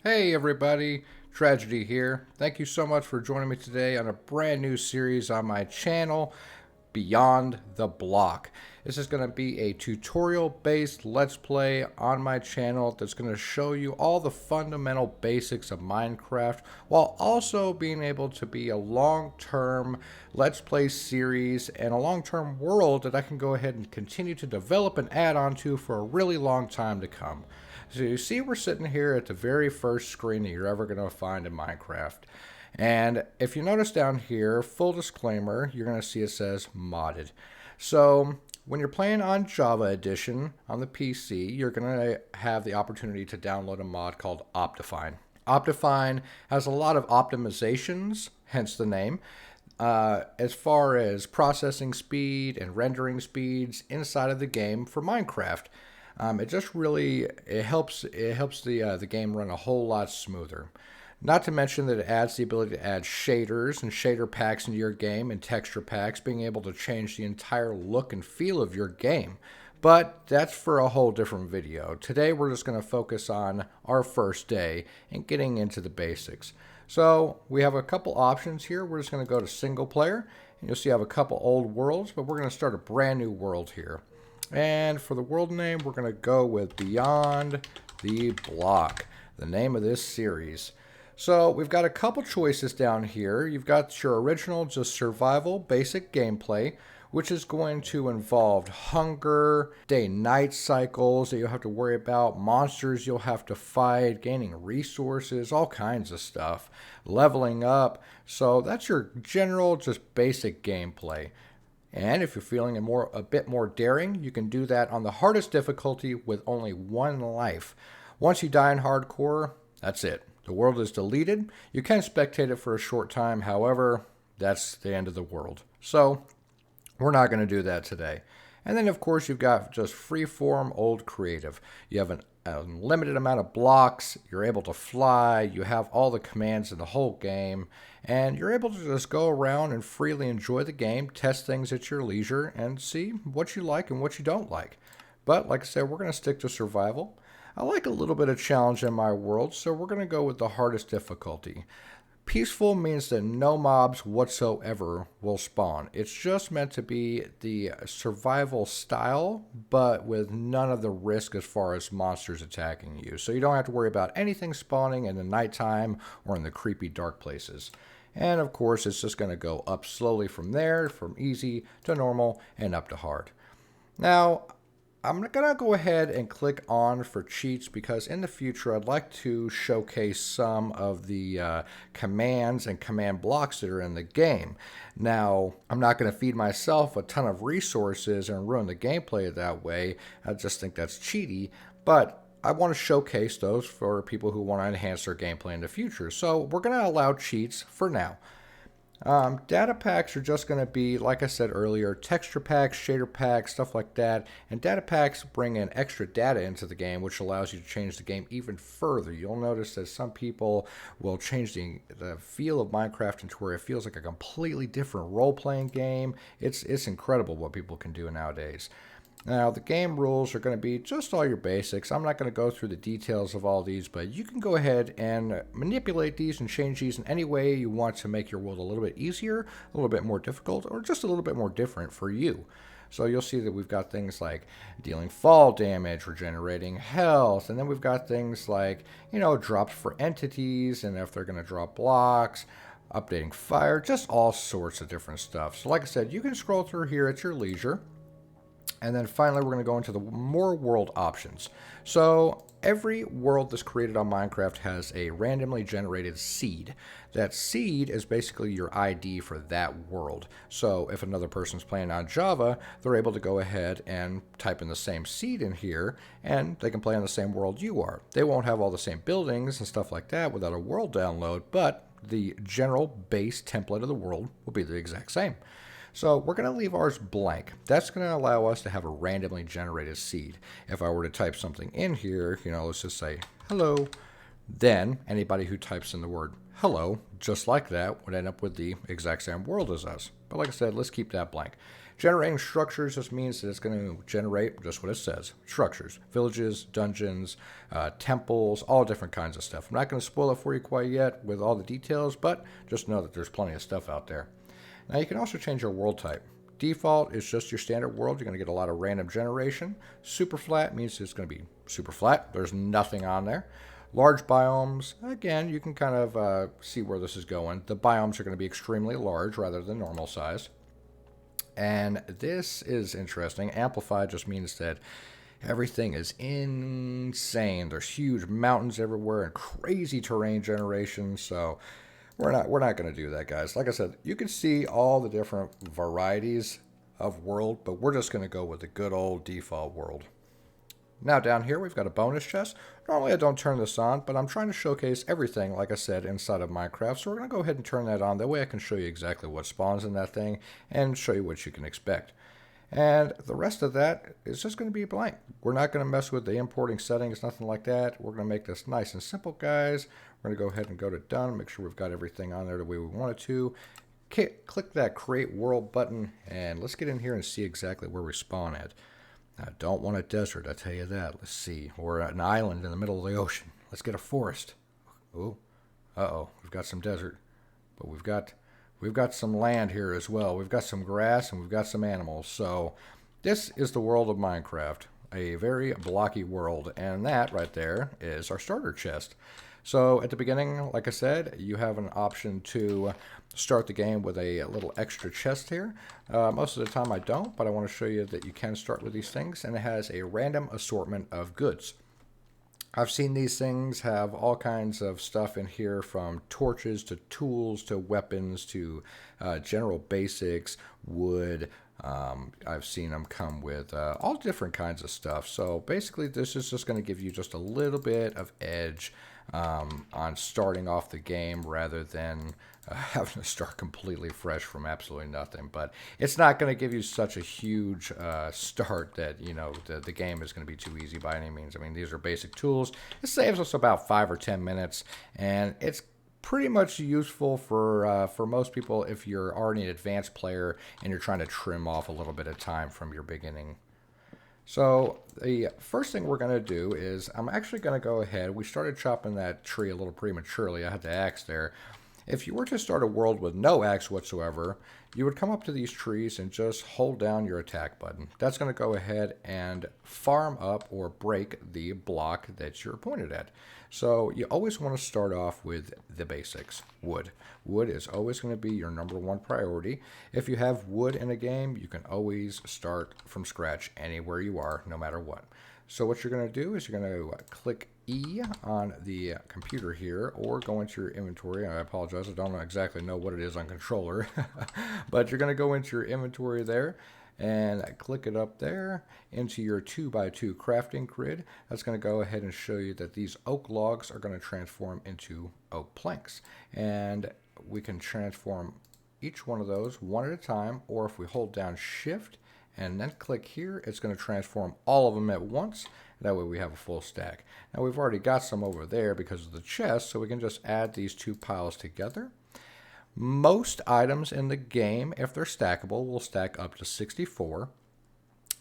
Hey everybody, Tragedy here. Thank you so much for joining me today on a brand new series on my channel, Beyond the Block. This is going to be a tutorial-based Let's Play on my channel that's going to show you all the fundamental basics of Minecraft while also being able to be a long-term Let's Play series and a long-term world that I can go ahead and continue to develop and add on to for a really long time to come. So you see we're sitting here at the very first screen that you're ever going to find in Minecraft. And if you notice down here, full disclaimer, you're going to see it says modded. So when you're playing on Java Edition on the PC, you're going to have the opportunity to download a mod called Optifine. Optifine has a lot of optimizations, hence the name, as far as processing speed and rendering speeds inside of the game for Minecraft. It just really helps the game run a whole lot smoother. Not to mention that it adds the ability to add shaders and shader packs into your game and texture packs, being able to change the entire look and feel of your game. But that's for a whole different video. Today we're just going to focus on our first day and getting into the basics. So we have a couple options here. We're just going to go to single player, and you'll see I have a couple old worlds, but we're going to start a brand new world here. And for the world name, we're going to go with Beyond the Block, the name of this series. So we've got a couple choices down here. You've got your original, just survival, basic gameplay, which is going to involve hunger, day-night cycles that you'll have to worry about, monsters you'll have to fight, gaining resources, all kinds of stuff, leveling up. So that's your general, just basic gameplay. And if you're feeling a bit more daring, you can do that on the hardest difficulty with only one life. Once you die in hardcore, that's it. The world is deleted. You can spectate it for a short time. However, that's the end of the world. So we're not going to do that today. And then, of course, you've got just freeform old creative. You have an unlimited amount of blocks. You're able to fly. You have all the commands in the whole game. And you're able to just go around and freely enjoy the game, test things at your leisure, and see what you like and what you don't like. But, like I said, we're going to stick to survival. I like a little bit of challenge in my world, so we're going to go with the hardest difficulty. Peaceful means that no mobs whatsoever will spawn. It's just meant to be the survival style, but with none of the risk as far as monsters attacking you. So you don't have to worry about anything spawning in the nighttime or in the creepy dark places. And of course, it's just going to go up slowly from there, from easy to normal and up to hard. Now, I'm going to go ahead and click on for cheats because in the future I'd like to showcase some of the commands and command blocks that are in the game. Now, I'm not going to feed myself a ton of resources and ruin the gameplay that way. I just think that's cheaty, but I want to showcase those for people who want to enhance their gameplay in the future. So we're going to allow cheats for now. Data packs are just going to be, like I said earlier, texture packs, shader packs, stuff like that. And data packs bring in extra data into the game, which allows you to change the game even further. You'll notice that some people will change the feel of Minecraft into where it feels like a completely different role-playing game. It's incredible what people can do nowadays. Now, the game rules are going to be just all your basics. I'm not going to go through the details of all these, but you can go ahead and manipulate these and change these in any way you want to make your world a little bit easier, a little bit more difficult, or just a little bit more different for you. So you'll see that we've got things like dealing fall damage, regenerating health, and then we've got things like, drops for entities, and if they're going to drop blocks, updating fire, just all sorts of different stuff. So like I said, you can scroll through here at your leisure. And then finally, we're going to go into the more world options. So every world that's created on Minecraft has a randomly generated seed. That seed is basically your ID for that world. So if another person's playing on Java, they're able to go ahead and type in the same seed in here, and they can play on the same world you are. They won't have all the same buildings and stuff like that without a world download, but the general base template of the world will be the exact same. So we're going to leave ours blank. That's going to allow us to have a randomly generated seed. If I were to type something in here, let's just say hello, then anybody who types in the word hello just like that, would end up with the exact same world as us. But like I said, let's keep that blank. Generating structures just means that it's going to generate just what it says. Structures, villages, dungeons, temples, all different kinds of stuff. I'm not going to spoil it for you quite yet with all the details, but just know that there's plenty of stuff out there. Now you can also change your world type. Default is just your standard world. You're going to get a lot of random generation. Super flat means it's going to be super flat. There's nothing on there. Large biomes, again, you can kind of see where this is going. The biomes are going to be extremely large rather than normal size. And this is interesting. Amplified just means that everything is insane. There's huge mountains everywhere and crazy terrain generation. So we're not going to do that, guys. Like I said, you can see all the different varieties of world, but we're just going to go with the good old default world. Now down here we've got a bonus chest. Normally I don't turn this on, but I'm trying to showcase everything, like I said, inside of Minecraft. So we're going to go ahead and turn that on. That way I can show you exactly what spawns in that thing and show you what you can expect. And the rest of that is just going to be blank. We're not going to mess with the importing settings, nothing like that. We're going to make this nice and simple, guys. We're going to go ahead and go to done, make sure we've got everything on there the way we want it to. Click that create world button, and let's get in here and see exactly where we spawn at. I don't want a desert, I tell you that. Let's see. We're at an island in the middle of the ocean. Let's get a forest. Oh, uh-oh. We've got some desert. But we've got some land here as well. We've got some grass and we've got some animals. So this is the world of Minecraft. A very blocky world. And that right there is our starter chest. So at the beginning, like I said, you have an option to start the game with a little extra chest here. Most of the time I don't, but I want to show you that you can start with these things, and it has a random assortment of goods. I've seen these things have all kinds of stuff in here, from torches to tools to weapons to general basics, wood. I've seen them come with all different kinds of stuff. So basically this is just going to give you just a little bit of edge on starting off the game rather than having to start completely fresh from absolutely nothing. But it's not going to give you such a huge start that, you know, the game is going to be too easy by any means. I mean, these are basic tools. It saves us about 5 or 10 minutes, and it's pretty much useful for most people if you're already an advanced player and you're trying to trim off a little bit of time from your beginning. So the first thing we're going to do is I'm actually going to go ahead. We started chopping that tree a little prematurely. I had the axe there. If you were to start a world with no axe whatsoever, you would come up to these trees and just hold down your attack button. That's going to go ahead and farm up or break the block that you're pointed at. So you always want to start off with the basics. Wood. Wood is always going to be your #1 priority. If you have wood in a game, you can always start from scratch anywhere you are, no matter what. So what you're going to do is you're going to click E on the computer here, or go into your inventory. I apologize, I don't exactly know what it is on controller, but you're going to go into your inventory there and click it up there into your 2x2 crafting grid. That's going to go ahead and show you that these oak logs are going to transform into oak planks, and we can transform each one of those one at a time, or if we hold down shift and then click here, it's going to transform all of them at once. That way we have a full stack. Now we've already got some over there because of the chest, so we can just add these two piles together. Most items in the game, if they're stackable, will stack up to 64.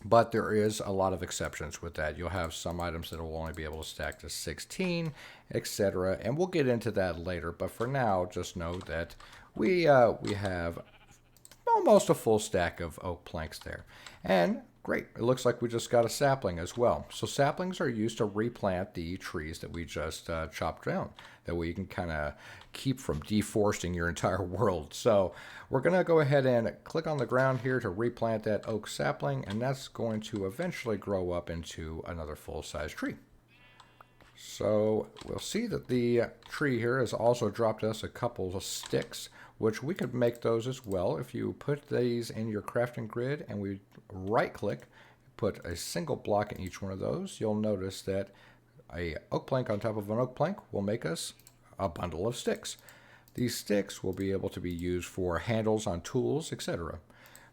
But there is a lot of exceptions with that. You'll have some items that will only be able to stack to 16, etc. And we'll get into that later. But for now, just know that we have almost a full stack of oak planks there. And great, it looks like we just got a sapling as well. So saplings are used to replant the trees that we just chopped down. That way you can kind of keep from deforesting your entire world. So we're going to go ahead and click on the ground here to replant that oak sapling, and that's going to eventually grow up into another full-size tree. So we'll see that the tree here has also dropped us a couple of sticks, which we could make those as well. If you put these in your crafting grid and we right click, put a single block in each one of those, you'll notice that a oak plank on top of an oak plank will make us a bundle of sticks. These sticks will be able to be used for handles on tools, etc.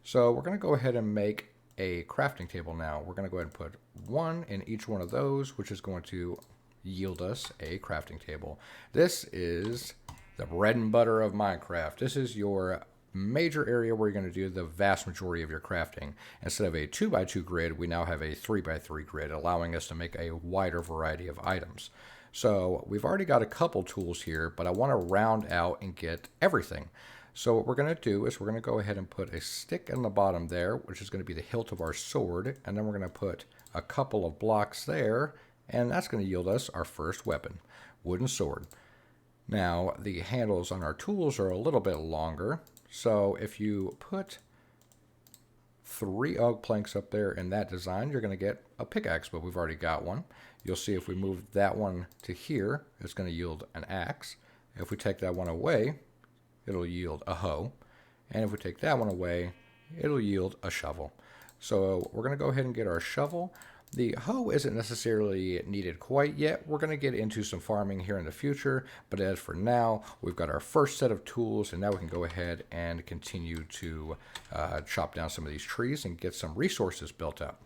So we're going to go ahead and make a crafting table now. We're going to go ahead and put one in each one of those, which is going to yield us a crafting table. This is the bread and butter of Minecraft. This is your major area where you're going to do the vast majority of your crafting. Instead of a 2x2 grid, we now have a 3x3 grid, allowing us to make a wider variety of items. So we've already got a couple tools here, but I want to round out and get everything. So what we're going to do is we're going to go ahead and put a stick in the bottom there, which is going to be the hilt of our sword, and then we're going to put a couple of blocks there, and that's going to yield us our first weapon, wooden sword. Now, the handles on our tools are a little bit longer, so if you put 3 oak planks up there in that design, you're going to get a pickaxe, but we've already got one. You'll see if we move that one to here, it's going to yield an axe. If we take that one away, it'll yield a hoe. And if we take that one away, it'll yield a shovel. So we're going to go ahead and get our shovel. The hoe isn't necessarily needed quite yet. We're going to get into some farming here in the future, but as for now, we've got our first set of tools, and now we can go ahead and continue to chop down some of these trees and get some resources built up.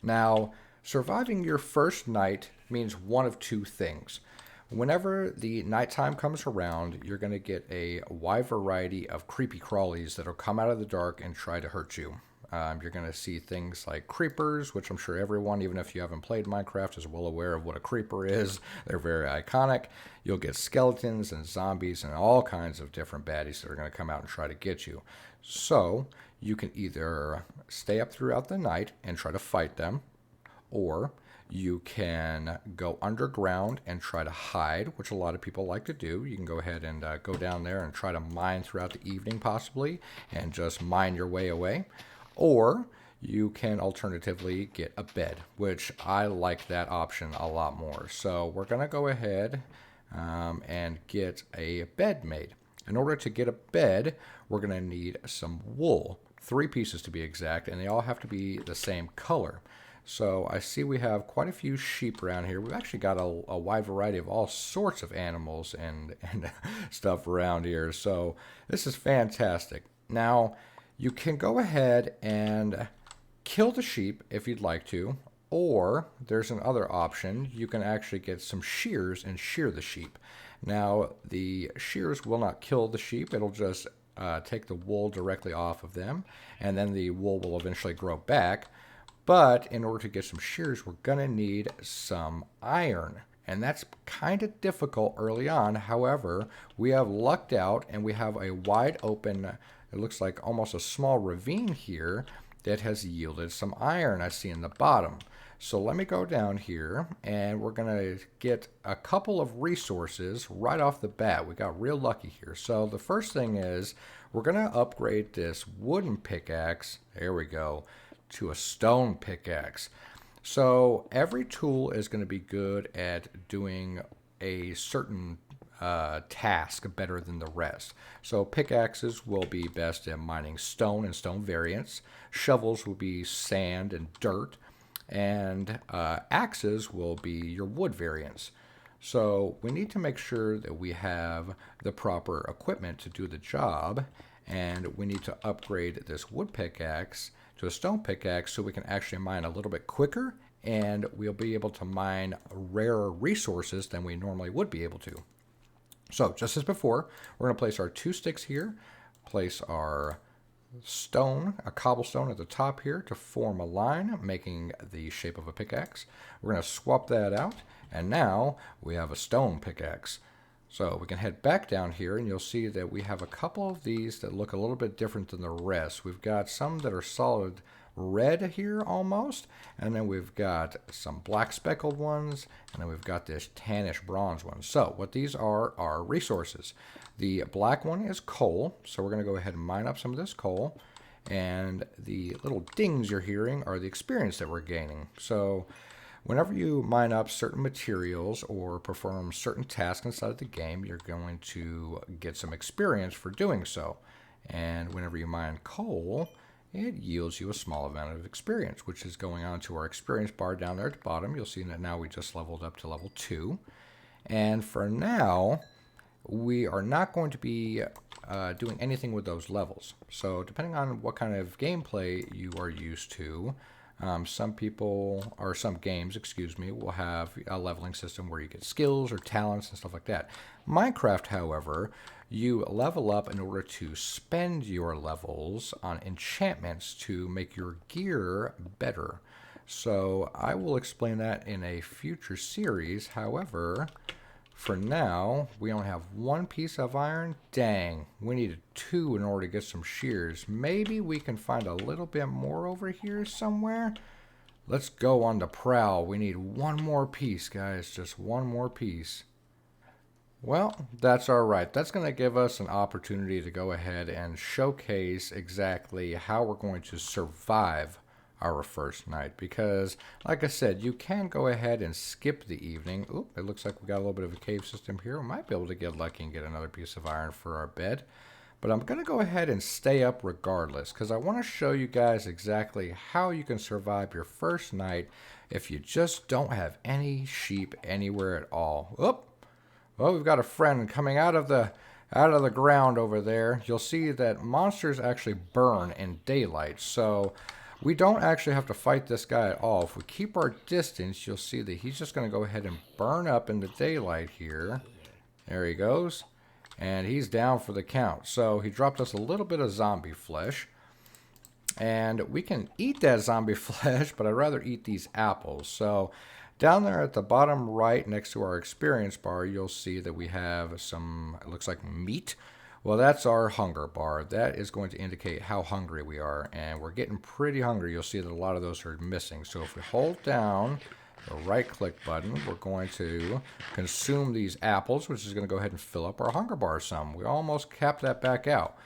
Now, surviving your first night means one of two things. Whenever the nighttime comes around, you're going to get a wide variety of creepy crawlies that will come out of the dark and try to hurt you. You're going to see things like creepers, which I'm sure everyone, even if you haven't played Minecraft, is well aware of what a creeper is. They're very iconic. You'll get skeletons and zombies and all kinds of different baddies that are going to come out and try to get you. So you can either stay up throughout the night and try to fight them, or you can go underground and try to hide, which a lot of people like to do. You can go ahead and go down there and try to mine throughout the evening possibly and just mine your way away. Or you can alternatively get a bed, which I like that option a lot more. So we're going to go ahead and get a bed made. In order to get a bed, we're going to need some wool, 3 pieces to be exact, and they all have to be the same color. So I see we have quite a few sheep around here. We've actually got a wide variety of all sorts of animals and stuff around here. So this is fantastic. Now, you can go ahead and kill the sheep if you'd like to, or there's another option. You can actually get some shears and shear the sheep. Now, the shears will not kill the sheep. It'll just take the wool directly off of them, and then the wool will eventually grow back. But in order to get some shears, we're going to need some iron. And that's kind of difficult early on. However, we have lucked out and we have a wide open, it looks like almost a small ravine here that has yielded some iron I see in the bottom. So let me go down here and we're going to get a couple of resources right off the bat. We got real lucky here. So the first thing is we're going to upgrade this wooden pickaxe. There we go. To a stone pickaxe. So every tool is going to be good at doing a certain task better than the rest. So pickaxes will be best at mining stone and stone variants. Shovels will be sand and dirt. And axes will be your wood variants. So we need to make sure that we have the proper equipment to do the job. And we need to upgrade this wood pickaxe to a stone pickaxe so we can actually mine a little bit quicker, and we'll be able to mine rarer resources than we normally would be able to. So just as before, we're going to place our 2 sticks here, place our stone, a cobblestone at the top here to form a line, making the shape of a pickaxe. We're going to swap that out, and now we have a stone pickaxe. So we can head back down here and you'll see that we have a couple of these that look a little bit different than the rest. We've got some that are solid red here almost, and then we've got some black speckled ones, and then we've got this tannish bronze one. So what these are resources. The black one is coal, so we're going to go ahead and mine up some of this coal, and the little dings you're hearing are the experience that we're gaining. So whenever you mine up certain materials or perform certain tasks inside of the game, you're going to get some experience for doing so. And whenever you mine coal, it yields you a small amount of experience, which is going on to our experience bar down there at the bottom. You'll see that now we just leveled up to level 2. And for now, we are not going to be doing anything with those levels. So depending on what kind of gameplay you are used to, Some people, or some games, excuse me, will have a leveling system where you get skills or talents and stuff like that. Minecraft, however, you level up in order to spend your levels on enchantments to make your gear better. So I will explain that in a future series. However, for now, we only have one piece of iron. Dang, we needed two in order to get some shears. Maybe we can find a little bit more over here somewhere. Let's go on the prowl. We need one more piece, guys. Just one more piece. Well, that's all right. That's going to give us an opportunity to go ahead and showcase exactly how we're going to survive our first night, because like I said, you can go ahead and skip the evening. Oop, it looks like we got a little bit of a cave system here. We might be able to get lucky and get another piece of iron for our bed, but I'm going to go ahead and stay up regardless, because I want to show you guys exactly how you can survive your first night if you just don't have any sheep anywhere at all. Oop. Well, we've got a friend coming out of the ground over there. You'll see that monsters actually burn in daylight, so we don't actually have to fight this guy at all. If we keep our distance, you'll see that he's just going to go ahead and burn up in the daylight here. There he goes. And he's down for the count. So he dropped us a little bit of zombie flesh. And we can eat that zombie flesh, but I'd rather eat these apples. So down there at the bottom right next to our experience bar, you'll see that we have some, it looks like meat. Well, that's our hunger bar. That is going to indicate how hungry we are, and we're getting pretty hungry. You'll see that a lot of those are missing. So if we hold down the right-click button, we're going to consume these apples, which is going to go ahead and fill up our hunger bar some. We almost capped that back out.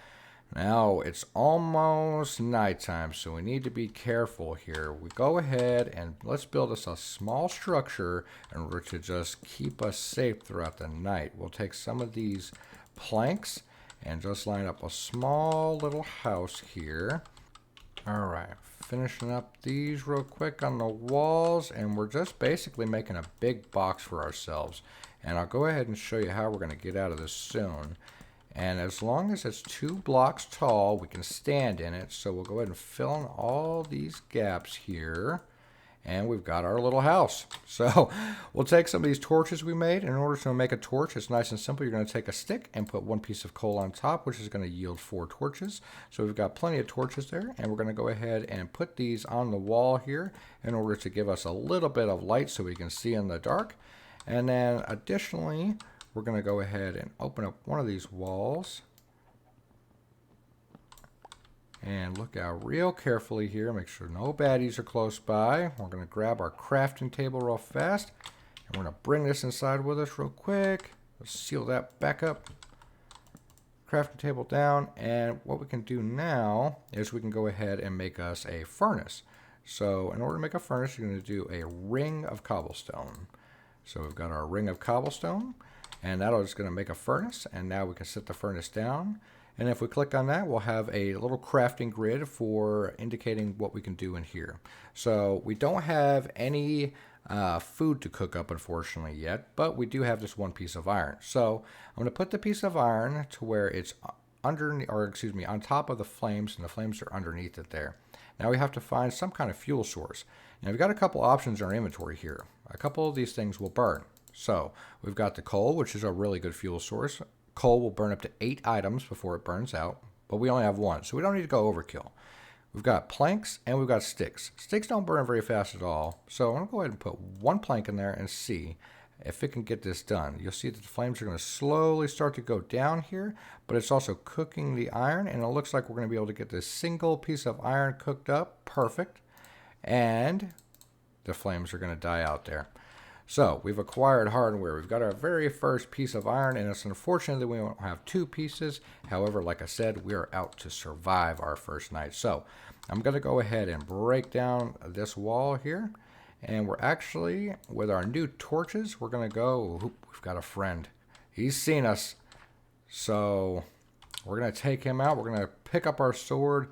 Now, it's almost nighttime, so we need to be careful here. We go ahead and let's build us a small structure in order to just keep us safe throughout the night. We'll take some of these planks and just line up a small little house here. All right, finishing up these real quick on the walls, and we're just basically making a big box for ourselves. And I'll go ahead and show you how we're going to get out of this soon. And as long as it's 2 blocks tall, we can stand in it. So we'll go ahead and fill in all these gaps here. And we've got our little house. So we'll take some of these torches we made. In order to make a torch, it's nice and simple. You're going to take a stick and put 1 piece of coal on top, which is going to yield 4 torches. So we've got plenty of torches there. And we're going to go ahead and put these on the wall here in order to give us a little bit of light so we can see in the dark. And then additionally, we're going to go ahead and open up one of these walls. And look out real carefully here. Make sure no baddies are close by. We're going to grab our crafting table real fast. And we're going to bring this inside with us real quick. Let's seal that back up. Crafting table down. And what we can do now is we can go ahead and make us a furnace. So in order to make a furnace, you're going to do a ring of cobblestone. So we've got our ring of cobblestone. And that is going to make a furnace. And now we can set the furnace down. And if we click on that, we'll have a little crafting grid for indicating what we can do in here. So we don't have any food to cook up, unfortunately, yet, but we do have this 1 piece of iron. So I'm going to put the piece of iron to where it's on top of the flames, and the flames are underneath it there. Now we have to find some kind of fuel source. Now we've got a couple options in our inventory here. A couple of these things will burn. So we've got the coal, which is a really good fuel source. Coal will burn up to 8 items before it burns out, but we only have 1, so we don't need to go overkill. We've got planks and we've got sticks. Sticks don't burn very fast at all, so I'm going to go ahead and put 1 plank in there and see if it can get this done. You'll see that the flames are going to slowly start to go down here, but it's also cooking the iron, and it looks like we're going to be able to get this single piece of iron cooked up. Perfect. And the flames are going to die out there. So we've acquired hardware. We've got our very first piece of iron, and it's unfortunate that we don't have 2 pieces. However, like I said, we are out to survive our first night. So I'm going to go ahead and break down this wall here. And we're actually, with our new torches, we're going to go, we've got a friend. He's seen us. So we're going to take him out. We're going to pick up our sword,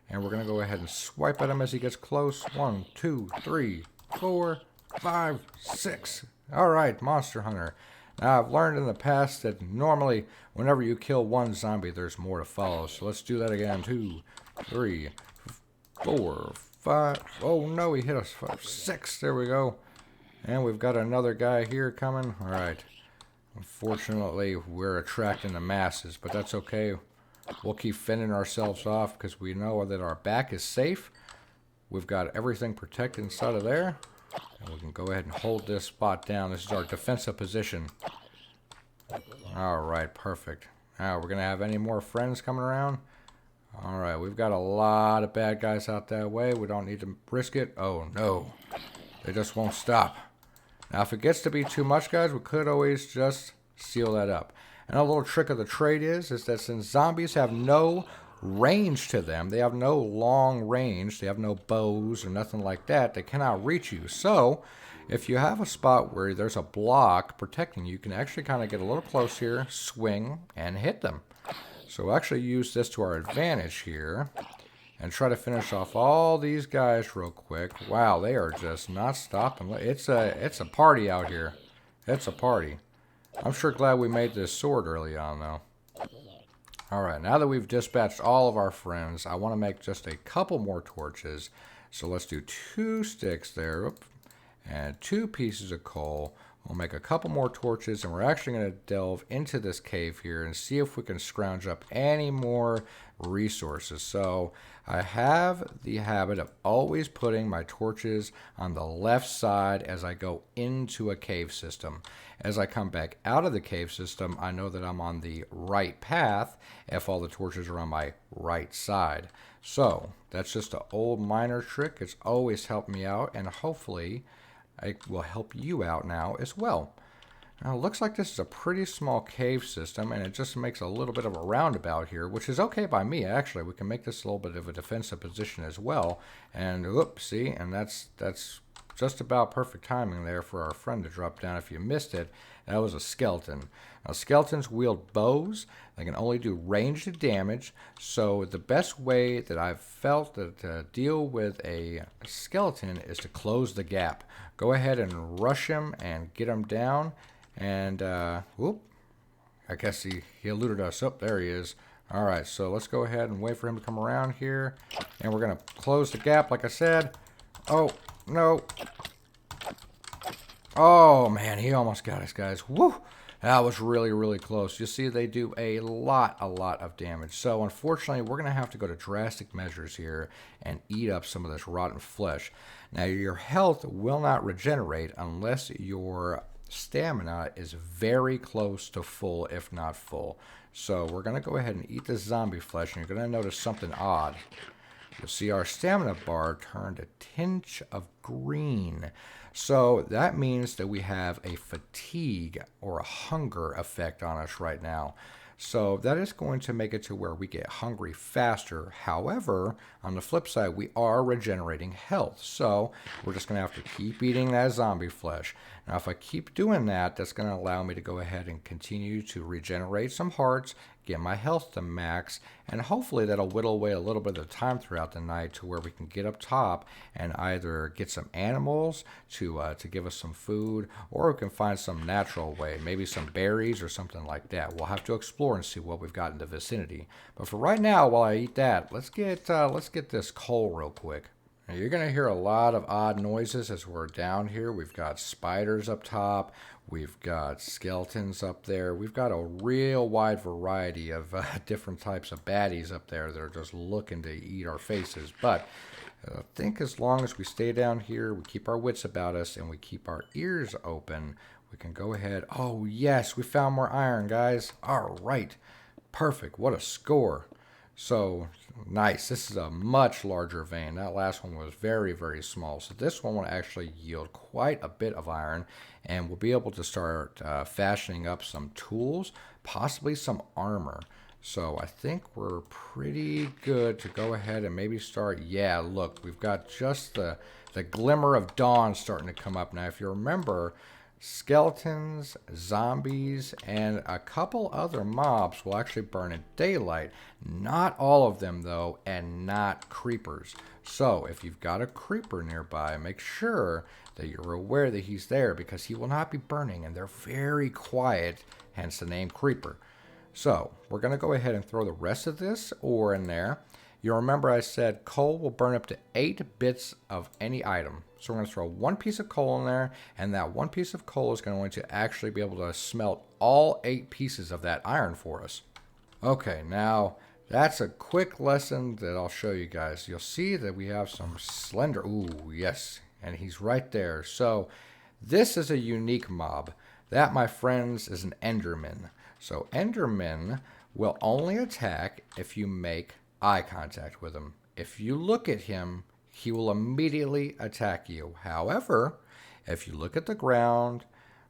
and we're going to go ahead and swipe at him as he gets close. 1, 2, 3, 4, 5, 6. All right, Monster Hunter. Now, I've learned in the past that normally whenever you kill 1 zombie, there's more to follow. So let's do that again. 2, 3, 4, 5. Oh no, he hit us. 5, 6. There we go. And we've got another guy here coming. All right. Unfortunately, we're attracting the masses, but that's okay. We'll keep fending ourselves off because we know that our back is safe. We've got everything protected inside of there. And we can go ahead and hold this spot down. This is our defensive position. Alright, perfect. Now, we're going to have any more friends coming around? Alright, we've got a lot of bad guys out that way. We don't need to risk it. Oh, no. They just won't stop. Now, if it gets to be too much, guys, we could always just seal that up. And a little trick of the trade is that since zombies have no range to them, they have no long range, they have no bows or nothing like that, they cannot reach you. So, if you have a spot where there's a block protecting you, you can actually kind of get a little close here, swing, and hit them. So we'll actually use this to our advantage here and try to finish off all these guys real quick. Wow, they are just not stopping. It's a party out here. It's a party. I'm sure glad we made this sword early on, though. Alright, now that we've dispatched all of our friends, I want to make just a couple more torches. So let's do 2 sticks there, and 2 pieces of coal. We'll make a couple more torches, and we're actually going to delve into this cave here and see if we can scrounge up any more resources. So I have the habit of always putting my torches on the left side as I go into a cave system. As I come back out of the cave system, I know that I'm on the right path if all the torches are on my right side. So that's just an old miner trick. It's always helped me out, and hopefully it will help you out now as well. Now, it looks like this is a pretty small cave system, and it just makes a little bit of a roundabout here, which is okay by me, actually. We can make this a little bit of a defensive position as well. And, oops, see, and that's just about perfect timing there for our friend to drop down. If you missed it, that was a skeleton. Now, skeletons wield bows. They can only do ranged damage. So the best way that I've felt to deal with a skeleton is to close the gap. Go ahead and rush him and get him down. And, whoop, I guess he eluded us. Oh, there he is. All right, so let's go ahead and wait for him to come around here. And we're going to close the gap, like I said. Oh, no. Oh, man, he almost got us, guys. Woo! That was really, really close. You see, they do a lot of damage. So, unfortunately, we're going to have to go to drastic measures here and eat up some of this rotten flesh. Now, your health will not regenerate unless your stamina is very close to full, if not full. So, we're going to go ahead and eat this zombie flesh, and you're going to notice something odd. You'll see our stamina bar turned a tinge of green. So that means that we have a fatigue or a hunger effect on us right now. So that is going to make it to where we get hungry faster. However, on the flip side, we are regenerating health. So we're just going to have to keep eating that zombie flesh. Now, if I keep doing that, that's going to allow me to go ahead and continue to regenerate some hearts, get my health to max, and hopefully that'll whittle away a little bit of the time throughout the night to where we can get up top and either get some animals to give us some food, or we can find some natural way, maybe some berries or something like that. We'll have to explore and see what we've got in the vicinity. But for right now, while I eat that, let's get this coal real quick. Now, you're going to hear a lot of odd noises as we're down here. We've got spiders up top. We've got skeletons up there. We've got a real wide variety of different types of baddies up there that are just looking to eat our faces. But I think as long as we stay down here, we keep our wits about us, and we keep our ears open, we can go ahead. Oh, yes, we found more iron, guys. All right. Perfect. What a score. So, nice. This is a much larger vein. That last one was very, very small. So this one will actually yield quite a bit of iron, and we'll be able to start fashioning up some tools, possibly some armor. So I think we're pretty good to go ahead and maybe start. Yeah, look, we've got just the glimmer of dawn starting to come up. Now, if you remember, skeletons, zombies, and a couple other mobs will actually burn in daylight. Not all of them, though, and not creepers. So if you've got a creeper nearby, make sure that you're aware that he's there, because he will not be burning, and they're very quiet, hence the name creeper. So we're going to go ahead and throw the rest of this ore in there. You'll remember I said coal will burn up to 8 bits of any item. So we're going to throw one piece of coal in there, and that one piece of coal is going to actually be able to smelt all 8 pieces of that iron for us. Okay, now that's a quick lesson that I'll show you guys. You'll see that we have some slender. Ooh, yes, and he's right there. So this is a unique mob. That, my friends, is an Enderman. So Enderman will only attack if you make eye contact with him. If you look at him, he will immediately attack you. However, if you look at the ground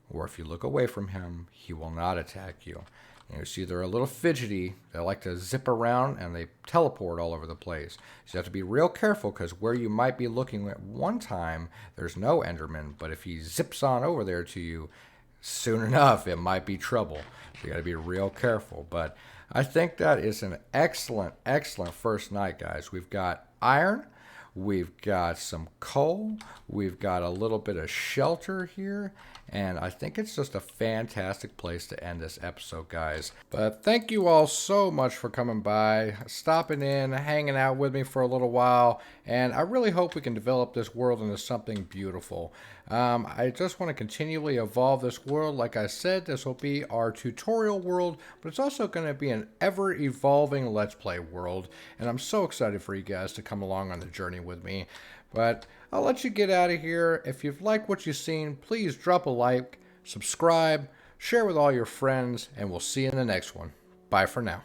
or if you look away from him, he will not attack you. And you see they're a little fidgety. They like to zip around and they teleport all over the place. So you have to be real careful, because where you might be looking at one time, there's no Enderman. But if he zips on over there to you, soon enough, it might be trouble. So you got to be real careful. But I think that is an excellent, excellent first night, guys. We've got iron. We've got some coal. We've got a little bit of shelter here. And I think it's just a fantastic place to end this episode, guys. But thank you all so much for coming by, stopping in, hanging out with me for a little while. And I really hope we can develop this world into something beautiful. I just want to continually evolve this world. Like I said, this will be our tutorial world, but it's also going to be an ever-evolving Let's Play world. And I'm so excited for you guys to come along on the journey with me. But I'll let you get out of here. If you've liked what you've seen, please drop a like, subscribe, share with all your friends, and we'll see you in the next one. Bye for now.